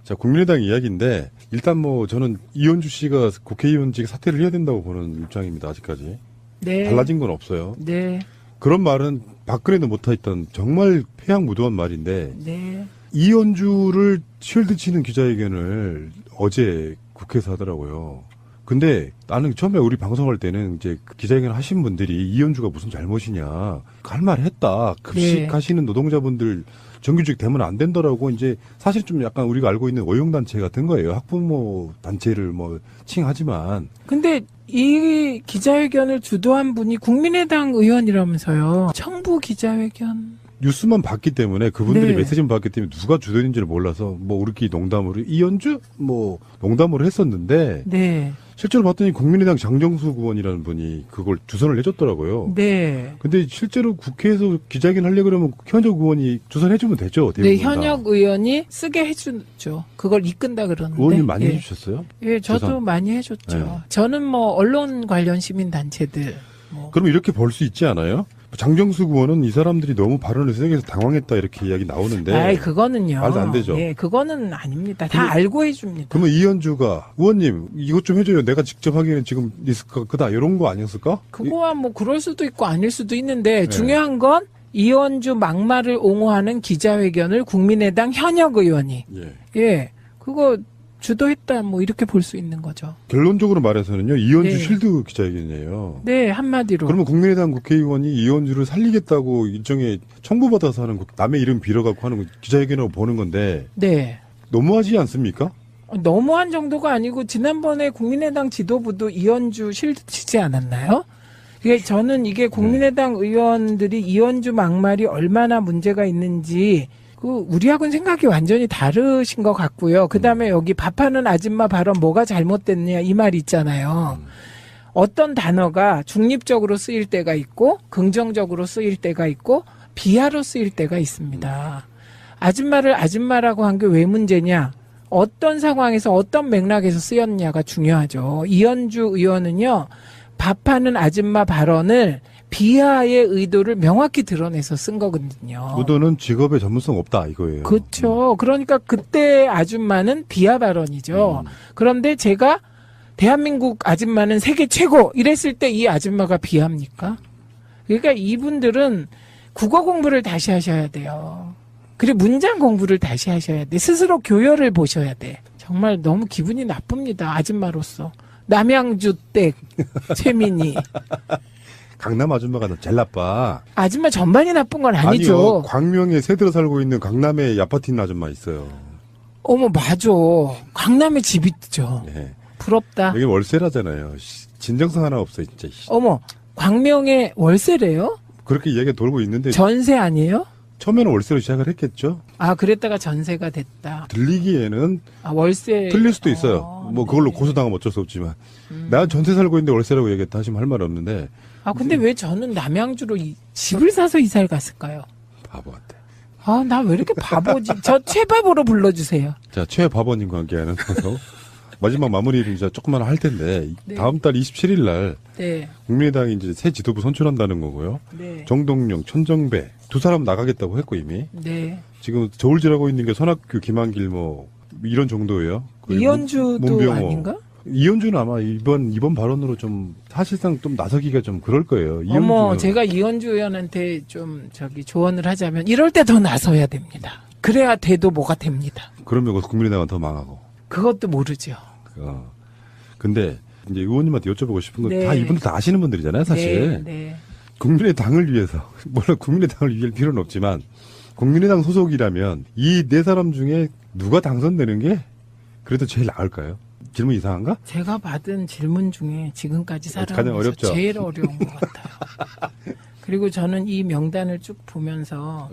자, 국민의당 이야기인데 일단 뭐 저는 이현주 씨가 국회의원직 사퇴를 해야 된다고 보는 입장입니다. 아직까지. 네. 달라진 건 없어요. 네. 그런 말은 박근혜도 못했던 정말 폐양무도한 말인데 네. 이현주를 쉴드 치는 기자회견을 어제 국회에서 하더라고요. 근데 나는 처음에 우리 방송할 때는 이제 그 기자회견 하신 분들이 이현주가 무슨 잘못이냐 할 말 했다. 급식하시는 노동자분들 정규직 되면 안 된다라고 이제 사실 좀 약간 우리가 알고 있는 어용단체 같은 거예요. 학부모 단체를 뭐 칭하지만. 근데 이 기자회견을 주도한 분이 국민의당 의원이라면서요. 청부 기자회견. 뉴스만 봤기 때문에 그분들이 네. 메시지만 봤기 때문에 누가 주도인지를 몰라서 뭐 우리끼리 농담으로 이현주 뭐 농담으로 했었는데 네. 실제로 봤더니 국민의당 장정수 의원이라는 분이 그걸 주선을 해줬더라고요. 네. 근데 실제로 국회에서 기자회견 하려고 그러면 현역 의원이 주선해주면 되죠. 대부분 네, 다. 현역 의원이 쓰게 해주죠. 그걸 이끈다 그러는데. 의원님 많이 예. 해주셨어요? 예, 저도 주선. 많이 해줬죠. 네. 저는 뭐 언론 관련 시민단체들. 뭐. 그럼 이렇게 볼 수 있지 않아요? 장정수 의원은 이 사람들이 너무 발언을 세게 해서 당황했다 이렇게 이야기 나오는데. 아이, 그거는요. 말도 안 되죠. 예, 그거는 아닙니다. 다 알고 해줍니다. 그러면 이현주가 의원님 이것 좀 해줘요. 내가 직접 하기에는 지금 리스크가 크다 이런 거 아니었을까? 그거야 뭐 그럴 수도 있고 아닐 수도 있는데 네. 중요한 건 이현주 막말을 옹호하는 기자회견을 국민의당 현역 의원이 예, 그거 주도했다 뭐 이렇게 볼 수 있는 거죠. 결론적으로 말해서는요. 이현주 네. 쉴드 기자회견이에요. 네, 한마디로. 그러면 국민의당 국회의원이 이현주를 살리겠다고 일종의 청부받아서 하는 남의 이름 빌어갖고 하는 기자회견으로 보는 건데 네. 너무하지 않습니까? 너무한 정도가 아니고 지난번에 국민의당 지도부도 이현주 실드 치지 않았나요? 이게 저는 이게 국민의당 의원들이 이현주 막말이 얼마나 문제가 있는지 그 우리하고는 생각이 완전히 다르신 것 같고요. 그다음에 여기 밥하는 아줌마 발언 뭐가 잘못됐냐 이 말 있잖아요. 어떤 단어가 중립적으로 쓰일 때가 있고 긍정적으로 쓰일 때가 있고 비하로 쓰일 때가 있습니다. 아줌마를 아줌마라고 한 게 왜 문제냐? 어떤 상황에서 어떤 맥락에서 쓰였냐가 중요하죠. 이현주 의원은요. 밥하는 아줌마 발언을 비하의 의도를 명확히 드러내서 쓴 거거든요. 의도는 직업의 전문성 없다 이거예요. 그렇죠. 그러니까 그때 아줌마는 비하 발언이죠. 그런데 제가 대한민국 아줌마는 세계 최고 이랬을 때 이 아줌마가 비하입니까? 그러니까 이분들은 국어 공부를 다시 하셔야 돼요. 그리고 문장 공부를 다시 하셔야 돼. 스스로 교열을 보셔야 돼. 정말 너무 기분이 나쁩니다. 아줌마로서. 남양주 댁 최민희. 강남 아줌마가 제일 나빠. 아줌마 전반이 나쁜 건 아니죠. 아니요. 광명에 새들어 살고 있는 강남에 아파트 있는 아줌마 있어요. 어머 맞아. 강남에 집 있죠. 예. 부럽다. 여기 월세라잖아요. 진정성 하나 없어 진짜. 어머 광명에 월세래요? 그렇게 이야기가 돌고 있는데 전세 아니에요? 처음에는 월세로 시작을 했겠죠. 아 그랬다가 전세가 됐다. 들리기에는 아 월세 틀릴 수도 있어요. 뭐 그걸로 고소당하면 어쩔 수 없지만. 난 전세 살고 있는데 월세라고 얘기했다 하시면 할 말 없는데. 아 근데 왜 저는 남양주로 집을 사서 이사를 갔을까요? 바보 같아. 아 나 왜 이렇게 바보지? 저 최바보로 불러주세요. 자, 최바보님과 함께하는 방송. 마지막 마무리를 이제 조금만 할 텐데 네. 다음 달 27일 날 네. 국민의당이 이제 새 지도부 선출한다는 거고요. 네. 정동영, 천정배 두 사람 나가겠다고 했고 이미. 네. 지금 저울질하고 있는 게 손학규, 김한길 뭐 이런 정도예요. 그리고 이현주도 문병호. 아닌가? 이현주는 아마 이번 발언으로 좀 사실상 좀 나서기가 좀 그럴 거예요. 어머, 이현주는. 제가 이현주 의원한테 좀 조언을 하자면 이럴 때 더 나서야 됩니다. 그래야 돼도 뭐가 됩니다. 그러면 국민의당은 더 망하고. 그것도 모르죠. 근데 이제 의원님한테 여쭤보고 싶은 건 다 네. 이분들 다 아시는 분들이잖아요, 사실. 네, 네. 국민의당을 위해서 물론 국민의당을 위할 필요는 없지만 국민의당 소속이라면 이 네 사람 중에 누가 당선되는 게 그래도 제일 나을까요? 질문 이상한가? 제가 받은 질문 중에 지금까지 가장 살아오면서 어렵죠. 제일 어려운 것 같아요. 그리고 저는 이 명단을 쭉 보면서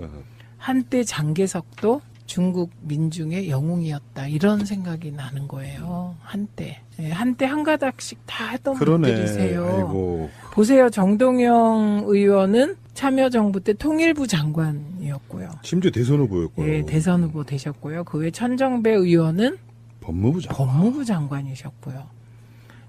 한때 장개석도 중국 민중의 영웅이었다 이런 생각이 나는 거예요. 한때. 네, 한때 한 가닥씩 다 했던 분들이세요. 아이고. 보세요. 정동영 의원은 참여정부 때 통일부 장관이었고요. 심지어 대선 후보였고요. 네, 대선 후보 되셨고요. 그 외 천정배 의원은 법무부 장관. 법무부 장관이셨고요.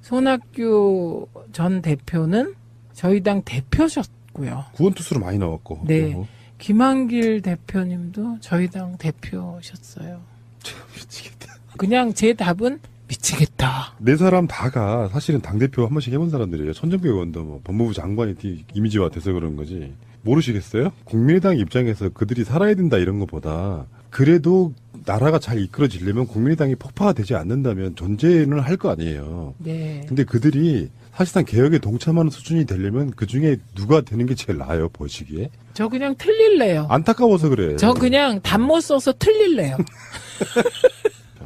손학규 전 대표는 저희 당 대표셨고요. 구원투수로 많이 나왔고. 네. 뭐. 김한길 대표님도 저희 당 대표셨어요. 참 미치겠다. 그냥 제 답은 미치겠다. 네 사람 다가 사실은 당대표 한 번씩 해본 사람들이에요. 천정배 의원도 뭐 법무부 장관이 이미지화 돼서 그런 거지. 모르시겠어요? 국민의당 입장에서 그들이 살아야 된다 이런 것보다 그래도 나라가 잘 이끌어지려면 국민의당이 폭파되지 않는다면 존재는 할 거 아니에요. 네. 근데 그들이 사실상 개혁에 동참하는 수준이 되려면 그중에 누가 되는 게 제일 나아요, 보시기에? 저 그냥 틀릴래요. 안타까워서 그래. 저 그냥 답 못 써서 틀릴래요.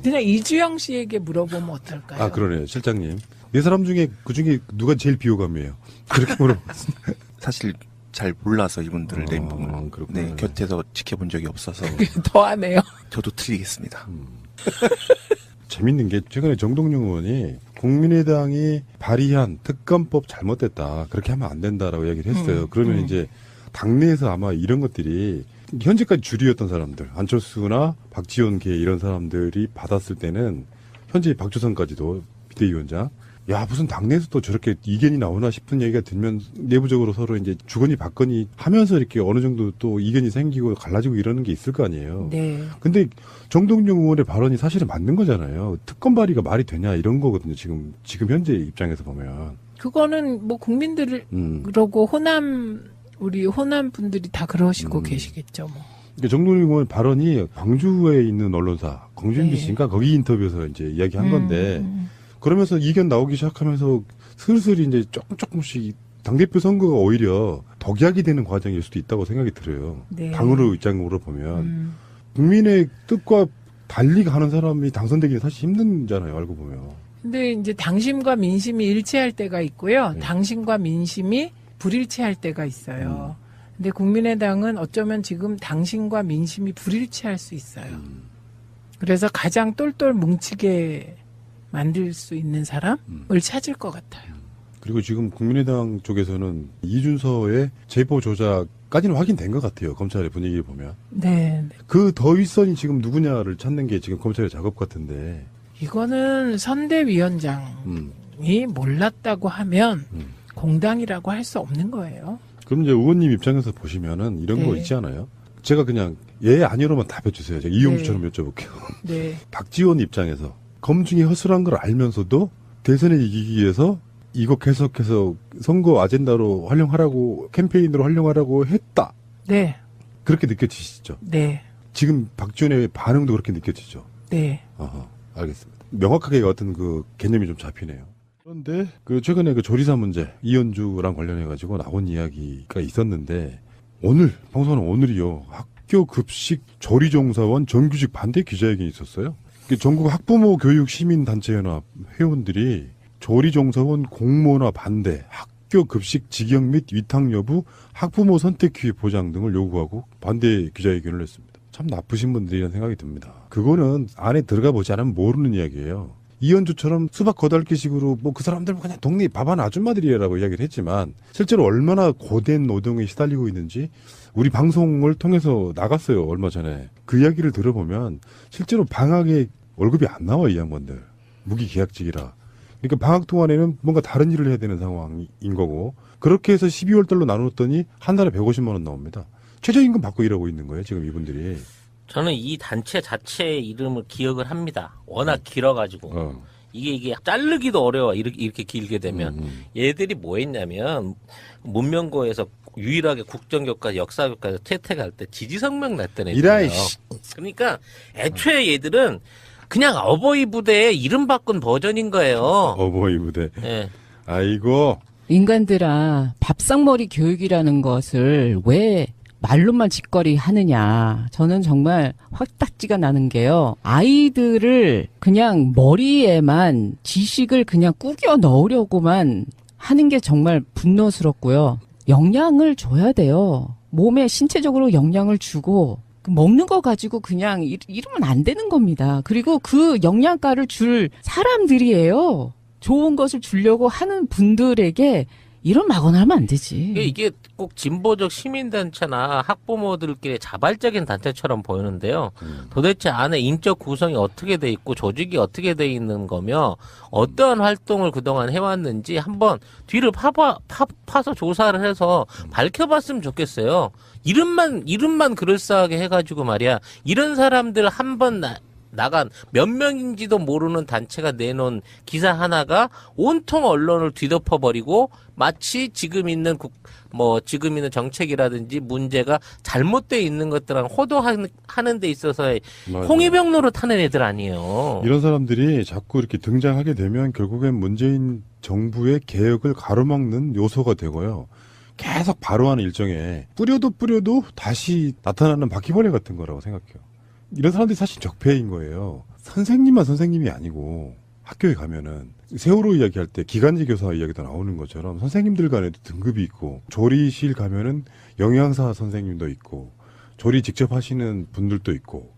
그냥 이주영 씨에게 물어보면 어떨까요? 아, 그러네요, 실장님. 네 사람 중에 그중에 누가 제일 비호감이에요? 그렇게 물어봤습니다. 사실 잘 몰라서 이분들을 내부는 그렇구나. 네, 곁에서 지켜본 적이 없어서 더하네요. 저도 틀리겠습니다. 재밌는 게 최근에 정동영 의원이 국민의당이 발의한 특검법 잘못됐다. 그렇게 하면 안 된다라고 이야기를 했어요. 그러면 이제 당내에서 아마 이런 것들이 현재까지 주류였던 사람들, 안철수나 박지원 계 이런 사람들이 받았을 때는 현재 박주선까지도 비대위원장, 야 무슨 당내에서 또 저렇게 이견이 나오나 싶은 얘기가 들면 내부적으로 서로 이제 주거니 받거니 하면서 이렇게 어느 정도 또 이견이 생기고 갈라지고 이러는 게 있을 거 아니에요. 네. 근데 정동영 의원의 발언이 사실은 맞는 거잖아요. 특검 발의가 말이 되냐 이런 거거든요. 지금 현재 입장에서 보면. 그거는 뭐 국민들 그러고 우리 호남 분들이 다 그러시고 계시겠죠. 뭐. 그러니까 정동영 의원 발언이 광주에 있는 언론사 광주 네. MBC인가 거기 인터뷰에서 이제 이야기한 건데 그러면서 이견 나오기 시작하면서 슬슬 이제 조금씩 당대표 선거가 오히려 덕약이 되는 과정일 수도 있다고 생각이 들어요. 네. 당으로 입장으로 보면 국민의 뜻과 달리 가는 사람이 당선되기는 사실 힘든잖아요. 알고 보면. 근데 이제 당심과 민심이 일치할 때가 있고요. 네. 당심과 민심이 불일치할 때가 있어요. 근데 국민의당은 어쩌면 지금 당심과 민심이 불일치할 수 있어요. 그래서 가장 똘똘 뭉치게 만들 수 있는 사람을 찾을 것 같아요. 그리고 지금 국민의당 쪽에서는 이준서의 제보 조작까지는 확인된 것 같아요. 검찰의 분위기를 보면. 네. 네. 그 더 윗선이 지금 누구냐를 찾는 게 지금 검찰의 작업 같은데. 이거는 선대위원장이 몰랐다고 하면 공당이라고 할 수 없는 거예요. 그럼 이제 의원님 입장에서 보시면은 이런 거 네. 있지 않아요? 제가 그냥 예 아니로만 답해주세요. 제가 이용주처럼 여쭤볼게요. 네. 박지원 입장에서 검증이 허술한 걸 알면서도 대선에 이기기 위해서 이거 계속해서 선거 아젠다로 활용하라고 캠페인으로 활용하라고 했다. 네. 그렇게 느껴지시죠? 네. 지금 박지원의 반응도 그렇게 느껴지죠? 네. 알겠습니다. 명확하게 어떤 그 개념이 좀 잡히네요. 그런데 그 최근에 그 조리사 문제 이현주랑 관련해 가지고 나온 이야기가 있었는데 오늘 방송하는 오늘이요 학교 급식 조리종사원 정규직 반대 기자회견이 있었어요. 전국 학부모 교육 시민단체연합 회원들이 조리종사원 공무원화 반대, 학교 급식 직영 및 위탁 여부, 학부모 선택 기회 보장 등을 요구하고 반대 기자회견을 했습니다. 참 나쁘신 분들이라는 생각이 듭니다. 그거는 안에 들어가 보지 않으면 모르는 이야기예요. 이현주처럼 수박 거달기식으로 뭐 그 사람들은 그냥 동네 밥하는 아줌마들이라고 이야기를 했지만 실제로 얼마나 고된 노동에 시달리고 있는지 우리 방송을 통해서 나갔어요. 얼마 전에. 그 이야기를 들어보면 실제로 방학에 월급이 안 나와 이 양반들. 무기계약직이라. 그러니까 방학 동안에는 뭔가 다른 일을 해야 되는 상황인 거고 그렇게 해서 12월 달로 나눴더니 한 달에 150만 원 나옵니다. 최저임금 받고 일하고 있는 거예요. 지금 이분들이. 저는 이 단체 자체의 이름을 기억을 합니다. 워낙 길어가지고. 이게 자르기도 어려워. 이렇게 길게 되면. 얘들이 뭐 했냐면, 문명고에서 유일하게 국정교과, 역사교과에서 퇴퇴할 때 지지성명 냈던 애들이에요. 그러니까 애초에 얘들은 그냥 어버이 부대의 이름 바꾼 버전인 거예요. 어버이 부대. 예. 아이고. 인간들아, 밥상머리 교육이라는 것을 왜 말로만 짓거리 하느냐. 저는 정말 화딱지가 나는 게요. 아이들을 그냥 머리에만 지식을 그냥 꾸겨 넣으려고만 하는 게 정말 분노스럽고요. 영양을 줘야 돼요. 몸에 신체적으로 영양을 주고 먹는 거 가지고 그냥 이러면 안 되는 겁니다. 그리고 그 영양가를 줄 사람들이에요. 좋은 것을 주려고 하는 분들에게 이런 막언을 하면 안 되지. 이게 꼭 진보적 시민단체나 학부모들끼리 자발적인 단체처럼 보이는데요. 도대체 안에 인적 구성이 어떻게 돼 있고 조직이 어떻게 돼 있는 거며 어떠한 활동을 그동안 해왔는지 한번 뒤를 파서 조사를 해서 밝혀봤으면 좋겠어요. 이름만 그럴싸하게 해가지고 말이야. 이런 사람들 한번 나간 몇 명인지도 모르는 단체가 내놓은 기사 하나가 온통 언론을 뒤덮어버리고 마치 지금 있는 지금 있는 정책이라든지 문제가 잘못돼 있는 것들은 호도하는 데 있어서의 맞아요. 홍위병로로 타는 애들 아니에요. 이런 사람들이 자꾸 이렇게 등장하게 되면 결국엔 문재인 정부의 개혁을 가로막는 요소가 되고요. 계속 바로하는 일정에 뿌려도 다시 나타나는 바퀴벌레 같은 거라고 생각해요. 이런 사람들이 사실 적폐인 거예요. 선생님만 선생님이 아니고 학교에 가면은 세월호 이야기할 때 기간제 교사 이야기도 나오는 것처럼 선생님들 간에도 등급이 있고 조리실 가면은 영양사 선생님도 있고 조리 직접 하시는 분들도 있고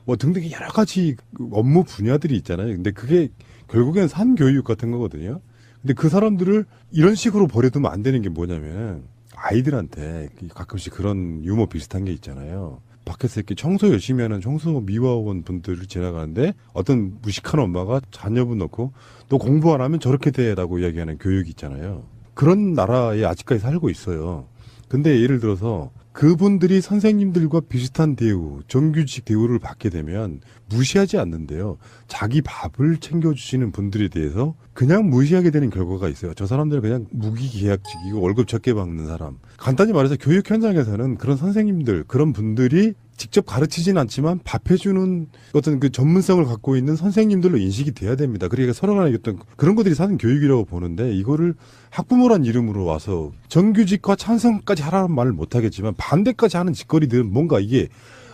뭐 등등 여러 가지 업무 분야들이 있잖아요. 근데 그게 결국엔 산교육 같은 거거든요. 근데 그 사람들을 이런 식으로 버려두면 안 되는 게 뭐냐면 아이들한테 가끔씩 그런 유머 비슷한 게 있잖아요. 밖에서 이렇게 청소 열심히 하는 청소 미화원 분들을 지나가는데 어떤 무식한 엄마가 자녀분 넣고 너 공부 안 하면 저렇게 돼라고 이야기하는 교육이 있잖아요. 그런 나라에 아직까지 살고 있어요. 근데 예를 들어서 그분들이 선생님들과 비슷한 대우, 정규직 대우를 받게 되면 무시하지 않는데요. 자기 밥을 챙겨주시는 분들에 대해서 그냥 무시하게 되는 결과가 있어요. 저 사람들은 그냥 무기계약직이고 월급 적게 받는 사람. 간단히 말해서 교육 현장에서는 그런 선생님들, 그런 분들이 직접 가르치진 않지만 밥 해주는 어떤 그 전문성을 갖고 있는 선생님들로 인식이 돼야 됩니다. 그러니까 서로 간에 어떤 그런 것들이 사는 교육이라고 보는데 이거를 학부모란 이름으로 와서 정규직과 찬성까지 하라는 말을 못하겠지만 반대까지 하는 짓거리들은 뭔가 이게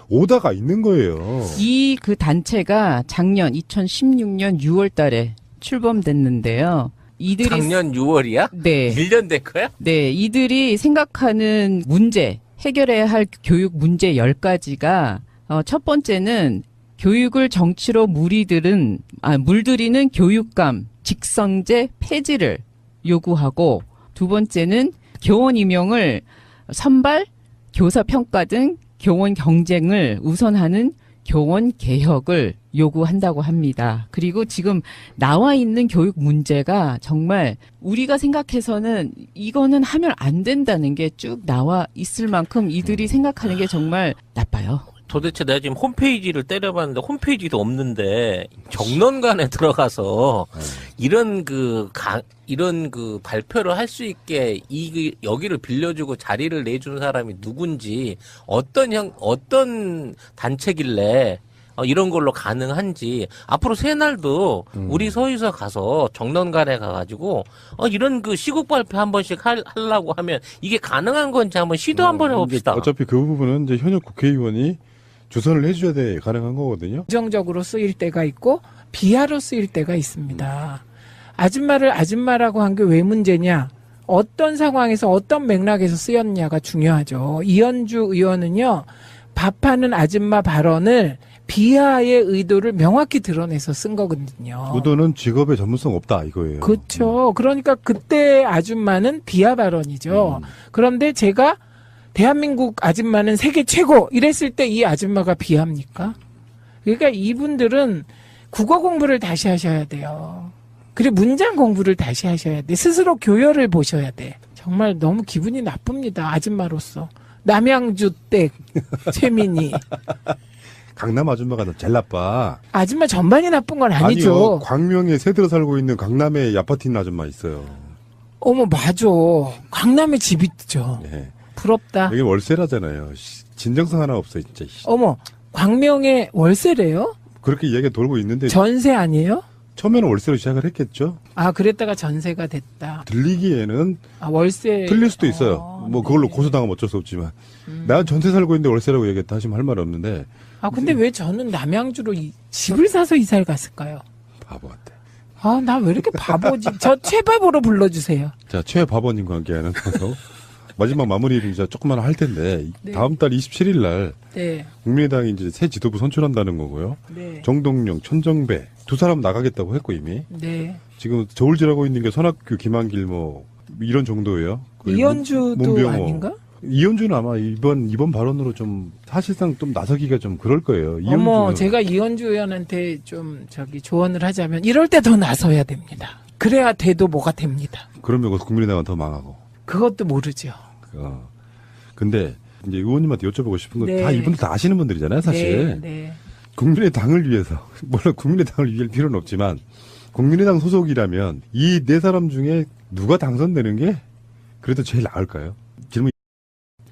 오다가 있는 거예요. 이 그 단체가 작년 2016년 6월 달에 출범됐는데요. 이들이 작년 6월이야? 네. 1년 된 거야? 네, 이들이 생각하는 문제, 해결해야 할 교육 문제 10가지가 첫 번째는 교육을 정치로 물들이는 교육감, 직선제 폐지를 요구하고 두 번째는 교원 임용을 선발, 교사 평가 등 교원 경쟁을 우선하는 교원 개혁을 요구한다고 합니다. 그리고 지금 나와 있는 교육 문제가 정말 우리가 생각해서는 이거는 하면 안 된다는 게 쭉 나와 있을 만큼 이들이 생각하는 게 정말 나빠요. 도대체 내가 지금 홈페이지를 때려봤는데 홈페이지도 없는데 정론관에 들어가서 이런 그 발표를 할 수 있게 여기를 빌려주고 자리를 내준 사람이 누군지 어떤 단체길래 이런 걸로 가능한지 앞으로 새날도 우리 서유서 가서 정론관에 가가지고 이런 그 시국 발표 한 번씩 하려고 하면 이게 가능한 건지 한번 시도 한번 해봅시다. 어차피 그 부분은 이제 현역 국회의원이 주선을 해줘야 돼 가능한 거거든요. 부정적으로 쓰일 때가 있고 비하로 쓰일 때가 있습니다. 아줌마를 아줌마라고 한 게 왜 문제냐? 어떤 상황에서 어떤 맥락에서 쓰였냐가 중요하죠. 이현주 의원은요. 밥하는 아줌마 발언을 비하의 의도를 명확히 드러내서 쓴 거거든요. 의도는 직업의 전문성 없다 이거예요. 그렇죠. 그러니까 그때 아줌마는 비하 발언이죠. 그런데 제가 대한민국 아줌마는 세계 최고 이랬을 때 이 아줌마가 비합니까? 그러니까 이분들은 국어 공부를 다시 하셔야 돼요. 그리고 문장 공부를 다시 하셔야 돼. 스스로 교열을 보셔야 돼. 정말 너무 기분이 나쁩니다. 아줌마로서. 남양주 댁 최민희. 강남 아줌마가 제일 나빠. 아줌마 전반이 나쁜 건 아니죠. 아니요. 광명에 새들어 살고 있는 강남에 아파트 있는 아줌마 있어요. 어머 맞아. 강남에 집 있죠. 네. 부럽다. 여기 월세라잖아요. 진정성 하나 없어 진짜. 어머 광명에 월세래요? 그렇게 이야기가 돌고 있는데 전세 아니에요? 처음에는 월세로 시작을 했겠죠. 아 그랬다가 전세가 됐다. 들리기에는 아 월세 틀릴 수도 있어요. 뭐 그걸로 고소당하면 어쩔 수 없지만 나 전세 살고 있는데 월세라고 얘기했다 하시면 할 말 없는데 아 근데 왜 저는 남양주로 집을 사서 이사를 갔을까요? 바보 같아. 아 나 왜 이렇게 바보지? 저 최바보로 불러주세요. 자 최바보님과 함께하는 방송 마지막 마무리를 이제 조금만 할 텐데 네. 다음 달 27일 날 네. 국민의당이 이제 새 지도부 선출한다는 거고요. 네. 정동영, 천정배 두 사람 나가겠다고 했고 이미 네. 지금 저울질하고 있는 게 손학규, 김한길 뭐 이런 정도예요. 이현주도 문병호. 아닌가? 이현주는 아마 이번 발언으로 좀 사실상 좀 나서기가 좀 그럴 거예요. 어머 이현주는. 제가 이현주 의원한테 좀 조언을 하자면 이럴 때 더 나서야 됩니다. 그래야 돼도 뭐가 됩니다. 그러면 국민의당은 더 망하고. 그것도 모르죠. 근데 이제 의원님한테 여쭤보고 싶은 건 네. 다 이분들 다 아시는 분들이잖아요, 사실. 네. 네. 국민의당을 위해서, 물론 국민의당을 위할 필요는 없지만, 국민의당 소속이라면 이 네 사람 중에 누가 당선되는 게 그래도 제일 나을까요? 질문.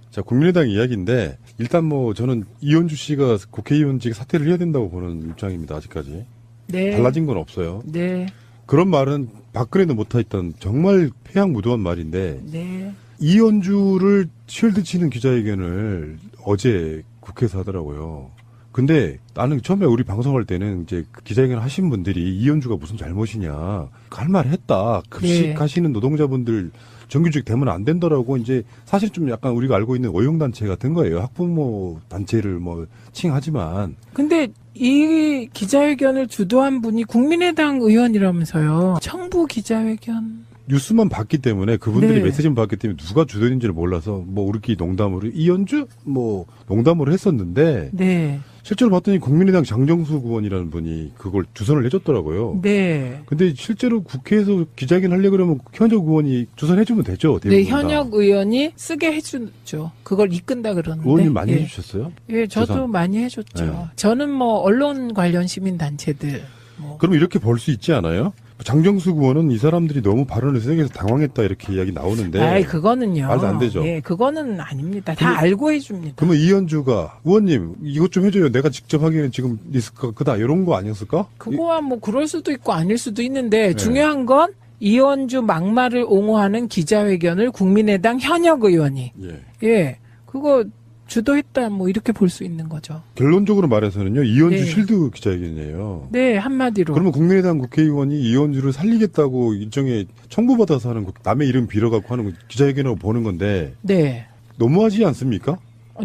자, 국민의당 이야기인데, 일단 뭐 저는 이현주 씨가 국회의원직 사퇴를 해야 된다고 보는 입장입니다, 아직까지. 네. 달라진 건 없어요. 네. 그런 말은 박근혜도 못했던 정말 폐양무도한 말인데, 네. 이현주를 쉴드 치는 기자회견을 어제 국회에서 하더라고요. 근데 나는 처음에 우리 방송할 때는 이제 그 기자회견 하신 분들이 이현주가 무슨 잘못이냐, 할 말 했다. 급식하시는 노동자분들 정규직 되면 안 된다라고 이제 사실 좀 약간 우리가 알고 있는 오용단체 같은 거예요. 학부모 단체를 뭐 칭하지만. 근데 이 기자회견을 주도한 분이 국민의당 의원이라면서요. 청부 기자회견. 뉴스만 봤기 때문에 그분들이 네. 메시지만 봤기 때문에 누가 주도인지를 몰라서 뭐 우리끼리 농담으로 이현주? 뭐 농담으로 했었는데 네. 실제로 봤더니 국민의당 장정수 의원이라는 분이 그걸 주선을 해줬더라고요. 네. 근데 실제로 국회에서 기자회견 하려고 그러면 현역 의원이 주선해주면 되죠. 대부분 네, 다. 현역 의원이 쓰게 해주죠. 그걸 이끈다 그러는데. 의원님 많이 예. 해주셨어요? 예, 저도 주선. 많이 해줬죠. 네. 저는 뭐 언론 관련 시민단체들. 뭐. 그럼 이렇게 볼 수 있지 않아요? 장정수 의원은 이 사람들이 너무 발언을 세게 해서 당황했다 이렇게 이야기 나오는데 아이, 그거는요. 말도 안 되죠. 예, 그거는 아닙니다. 다 알고 해줍니다. 그러면 이현주가 의원님 이것 좀 해줘요. 내가 직접 하기에는 지금 리스크가 크다 이런 거 아니었을까? 그거야 뭐 그럴 수도 있고 아닐 수도 있는데 네. 중요한 건 이현주 막말을 옹호하는 기자회견을 국민의당 현역 의원이 예. 예 그거 주도했다 뭐 이렇게 볼 수 있는 거죠. 결론적으로 말해서는요 이현주 네. 실드 기자회견이에요. 네 한마디로. 그러면 국민의당 국회의원이 이현주를 살리겠다고 일종의 청구받아서 하는 남의 이름 빌어갖고 하는 기자회견이라고 보는 건데 네. 너무하지 않습니까?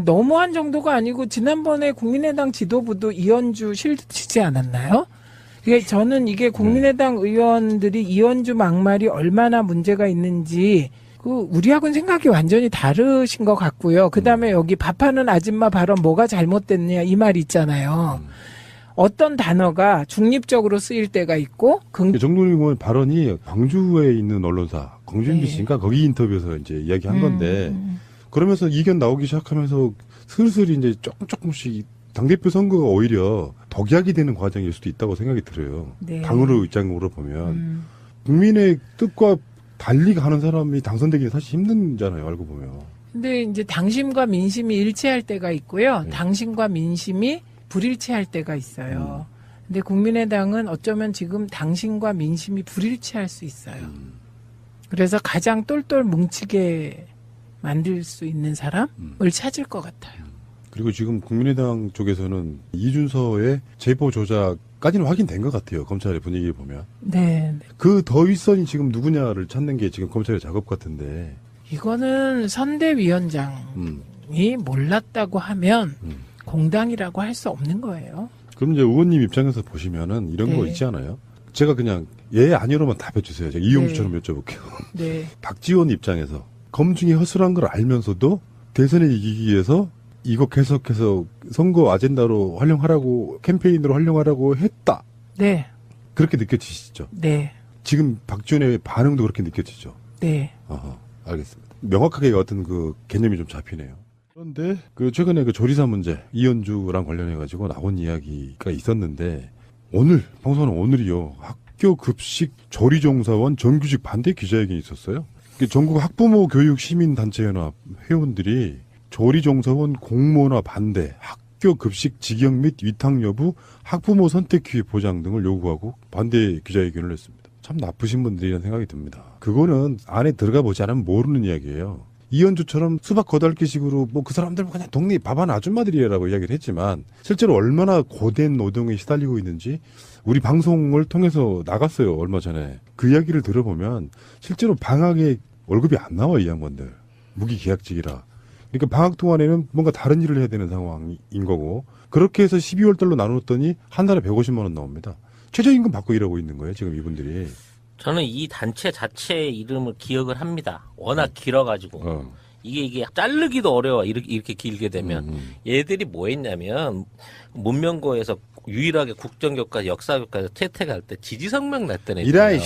너무한 정도가 아니고 지난번에 국민의당 지도부도 이현주 실드 치지 않았나요? 이게 저는 이게 국민의당 의원들이 이현주 막말이 얼마나 문제가 있는지 그 우리하고는 생각이 완전히 다르신 것 같고요. 그다음에 여기 밥하는 아줌마 발언 뭐가 잘못됐냐 이 말 있잖아요. 어떤 단어가 중립적으로 쓰일 때가 있고 정동영 의원 발언이 광주에 있는 언론사 광주 네. MBC인가 거기 인터뷰에서 이제 이야기한 건데 그러면서 이견 나오기 시작하면서 슬슬 이제 조금씩 당대표 선거가 오히려 덕약이 되는 과정일 수도 있다고 생각이 들어요. 네. 당으로 입장으로 보면 국민의 뜻과 달리 가는 사람이 당선되기는 사실 힘든잖아요. 알고 보면. 근데 이제 당심과 민심이 일치할 때가 있고요. 네. 당심과 민심이 불일치할 때가 있어요. 근데 국민의당은 어쩌면 지금 당심과 민심이 불일치할 수 있어요. 그래서 가장 똘똘 뭉치게 만들 수 있는 사람을 찾을 것 같아요. 그리고 지금 국민의당 쪽에서는 이준서의 제보 조작까지는 확인된 것 같아요. 검찰의 분위기를 보면. 네. 그 더 윗선이 지금 누구냐를 찾는 게 지금 검찰의 작업 같은데. 이거는 선대위원장이 몰랐다고 하면 공당이라고 할 수 없는 거예요. 그럼 이제 의원님 입장에서 보시면은 이런 네. 거 있지 않아요? 제가 그냥 예 아니로만 답해주세요. 제가 이용주처럼 네. 여쭤볼게요. 네. 박지원 입장에서 검증이 허술한 걸 알면서도 대선에 이기기 위해서 이거 계속해서 선거 아젠다로 활용하라고 캠페인으로 활용하라고 했다. 네. 그렇게 느껴지시죠? 네. 지금 박지원의 반응도 그렇게 느껴지죠? 네. 알겠습니다. 명확하게 어떤 그 개념이 좀 잡히네요. 그런데 그 최근에 그 조리사 문제 이현주랑 관련해 가지고 나온 이야기가 있었는데 오늘 방송은 오늘이요 학교 급식 조리종사원 정규직 반대 기자회견이 있었어요. 전국 학부모 교육 시민단체연합 회원들이 조리종사원 공모나 반대, 학교 급식 직영 및 위탁 여부, 학부모 선택 기회 보장 등을 요구하고 반대 기자회견을 했습니다. 참 나쁘신 분들이라는 생각이 듭니다. 그거는 안에 들어가 보지 않으면 모르는 이야기예요. 이현주처럼 수박 거달기식으로 뭐 그 사람들 그냥 동네 밥하는 아줌마들이라고 이야기를 했지만 실제로 얼마나 고된 노동에 시달리고 있는지 우리 방송을 통해서 나갔어요. 얼마 전에. 그 이야기를 들어보면 실제로 방학에 월급이 안 나와 이 양반들. 무기계약직이라. 그러니까 방학 동안에는 뭔가 다른 일을 해야 되는 상황인 거고 그렇게 해서 12월 달로 나눴더니 한 달에 150만 원 나옵니다. 최저임금 받고 일하고 있는 거예요. 지금 이분들이. 저는 이 단체 자체의 이름을 기억을 합니다. 워낙 길어가지고. 이게 자르기도 어려워. 이렇게 길게 되면. 얘들이 뭐 했냐면, 문명고에서 유일하게 국정교과, 역사교과에서 퇴퇴할 때 지지성명 냈던 애들이에요.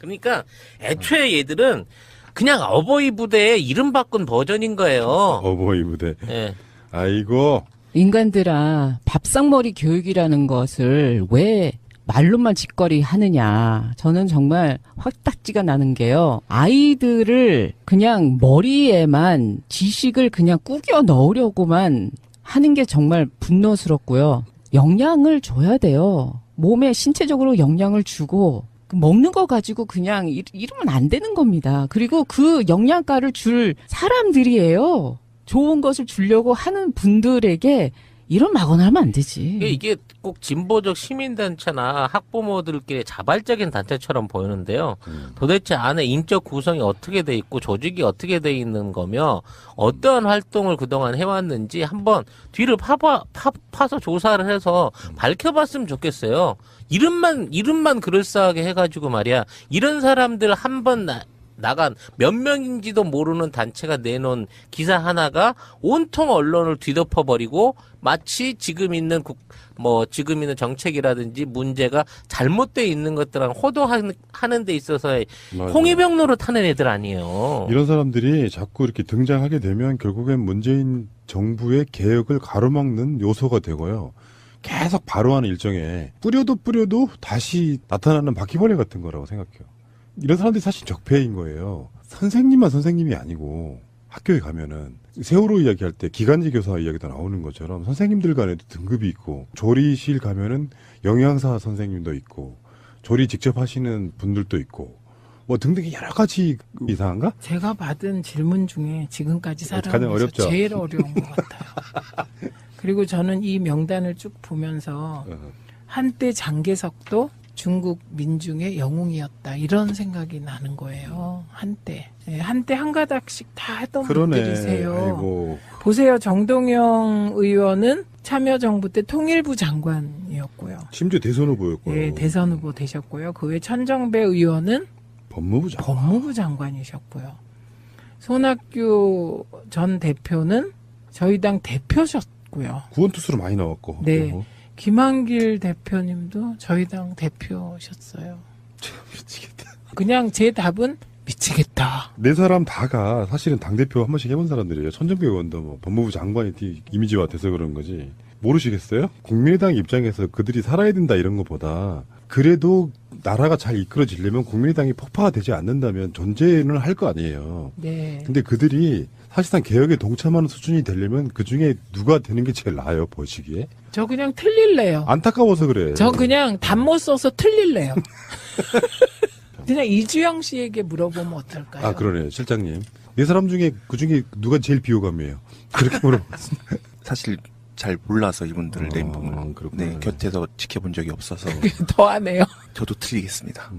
그러니까 애초에 얘들은 그냥 어버이 부대의 이름 바꾼 버전인 거예요. 어버이 부대. 예. 아이고. 인간들아, 밥상머리 교육이라는 것을 왜 말로만 짓거리 하느냐. 저는 정말 화딱지가 나는 게요. 아이들을 그냥 머리에만 지식을 그냥 꾸겨 넣으려고만 하는 게 정말 분노스럽고요. 영양을 줘야 돼요. 몸에 신체적으로 영양을 주고 먹는 거 가지고 그냥 이러면 안 되는 겁니다. 그리고 그 영양가를 줄 사람들이에요. 좋은 것을 주려고 하는 분들에게 이런 막언을 하면 안 되지. 이게 꼭 진보적 시민단체나 학부모들끼리 자발적인 단체처럼 보이는데요. 도대체 안에 인적 구성이 어떻게 돼 있고 조직이 어떻게 돼 있는 거며 어떠한 활동을 그동안 해왔는지 한번 뒤를 파서 조사를 해서 밝혀봤으면 좋겠어요. 이름만 그럴싸하게 해가지고 말이야. 이런 사람들 한번 나간 몇 명인지도 모르는 단체가 내놓은 기사 하나가 온통 언론을 뒤덮어버리고 마치 지금 있는 정책이라든지 문제가 잘못되어 있는 것들랑 호도하는 데 있어서의 맞아요. 홍위병 노릇하는 애들 아니에요. 이런 사람들이 자꾸 이렇게 등장하게 되면 결국엔 문재인 정부의 개혁을 가로막는 요소가 되고요. 계속 바로하는 일정에 뿌려도 다시 나타나는 바퀴벌레 같은 거라고 생각해요. 이런 사람들이 사실 적폐인 거예요. 선생님만 선생님이 아니고 학교에 가면은 세월호 이야기할 때 기간제 교사 이야기도 나오는 것처럼 선생님들 간에도 등급이 있고 조리실 가면은 영양사 선생님도 있고 조리 직접 하시는 분들도 있고 뭐 등등 여러 가지 이상한가? 제가 받은 질문 중에 지금까지 가장 살아오면서 어렵죠. 제일 어려운 것 같아요. 그리고 저는 이 명단을 쭉 보면서 한때 장개석도 중국 민중의 영웅이었다 이런 생각이 나는 거예요. 한때 한 가닥씩 다 했던 분들이세요. 아이고. 보세요. 정동영 의원은 참여정부 때 통일부 장관이었고요. 심지어 대선 후보였고요. 예, 대선 후보 되셨고요. 그 외 천정배 의원은 법무부 장관. 법무부 장관이셨고요. 손학규 전 대표는 저희 당 대표셨고요. 구원투수로 많이 나왔고. 네. 또. 김한길 대표님도 저희 당 대표셨어요. 미치겠다. 그냥 제 답은 미치겠다. 네 사람 다가 사실은 당대표 한 번씩 해본 사람들이에요. 천정배 의원도 뭐 법무부 장관이 이미지화 돼서 그런 거지. 모르시겠어요? 국민의당 입장에서 그들이 살아야 된다 이런 것보다 그래도 나라가 잘 이끌어지려면 국민의당이 폭파가 되지 않는다면 존재는 할 거 아니에요. 네. 근데 그들이 사실상 개혁에 동참하는 수준이 되려면 그중에 누가 되는 게 제일 나아요, 보시기에? 저 그냥 틀릴래요. 안타까워서 그래. 저 그냥 답 못 써서 틀릴래요. 그냥 이주영 씨에게 물어보면 어떨까요? 아, 그러네요, 실장님. 네 사람 중에 그중에 누가 제일 비호감이에요? 그렇게 물어봤습니다. 사실 잘 몰라서 이분들을 멘붕을 그렇구나. 네, 곁에서 지켜본 적이 없어서 더하네요. 저도 틀리겠습니다.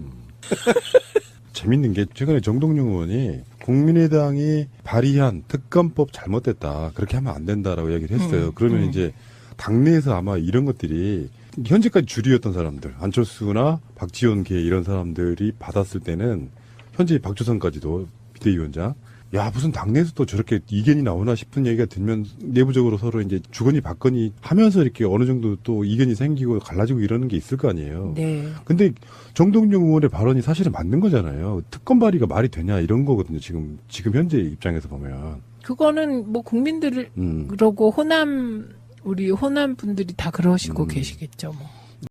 재밌는 게 최근에 정동영 의원이 국민의당이 발의한 특검법 잘못됐다. 그렇게 하면 안 된다라고 얘기를 했어요. 그러면 이제 당내에서 아마 이런 것들이 현재까지 주류였던 사람들, 안철수나 박지원 계 이런 사람들이 받았을 때는 현재 박주선까지도 비대위원장, 야 무슨 당내에서 또 저렇게 이견이 나오나 싶은 얘기가 들면 내부적으로 서로 이제 주거니 받거니 하면서 이렇게 어느 정도 또 이견이 생기고 갈라지고 이러는 게 있을 거 아니에요. 네. 근데 정동영 의원의 발언이 사실은 맞는 거잖아요. 특검 발의가 말이 되냐 이런 거거든요. 지금 현재 입장에서 보면. 그거는 뭐 국민들을 그러고 우리 호남 분들이 다 그러시고 계시겠죠, 뭐.